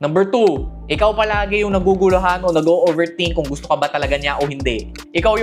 Number 2, ikaw palagi yung naguguluhan o nag-o-overthink kung gusto ka ba talaga niya o hindi. Ikaw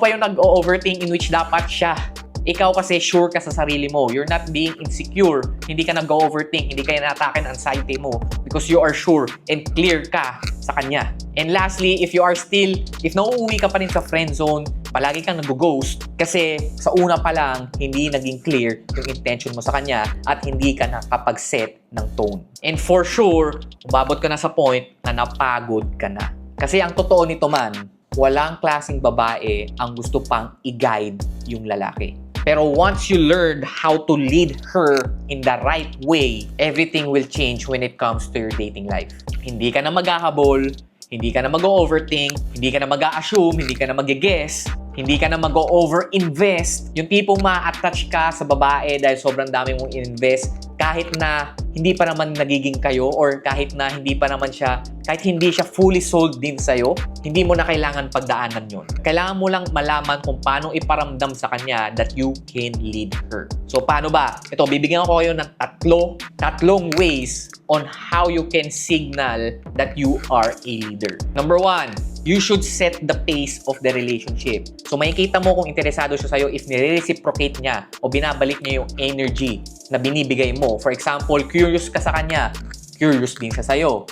pa yung nag-o-overthink in which dapat siya. Ikaw kasi sure ka sa sarili mo. You're not being insecure. Hindi ka nag-overthink. Hindi ka na-atake ng anxiety mo because you are sure and clear ka sa kanya. And lastly, if nauuwi ka pa rin sa friend zone, palagi kang nag-ghost kasi sa una pa lang, hindi naging clear yung intention mo sa kanya at hindi ka nakapag-set ng tone. And for sure, umabot ka na sa point na napagod ka na. Kasi ang totoo nito man, walang klaseng babae ang gusto pang i-guide yung lalaki. Pero once you learn how to lead her in the right way, everything will change when it comes to your dating life. Hindi ka na maghahabol, hindi ka na mag-overthink, hindi ka na mag-assume, hindi ka na mag-guess, hindi ka na mag-over-invest. Yung tipong ma-attach ka sa babae dahil sobrang dami mong invest kahit na hindi pa naman nagiging kayo or kahit hindi siya fully sold din sa'yo, hindi mo na kailangan pagdaanan yun. Kailangan mo lang malaman kung paano iparamdam sa kanya that you can lead her. So, paano ba? Ito, bibigyan ko kayo ng tatlong ways on how you can signal that you are a leader. Number 1, you should set the pace of the relationship. So, makikita mo kung interesado siya sa'yo if nire-reciprocate niya o binabalik niya yung energy na binibigay mo. For example, curious ka sa kanya, curious din siya sa'yo.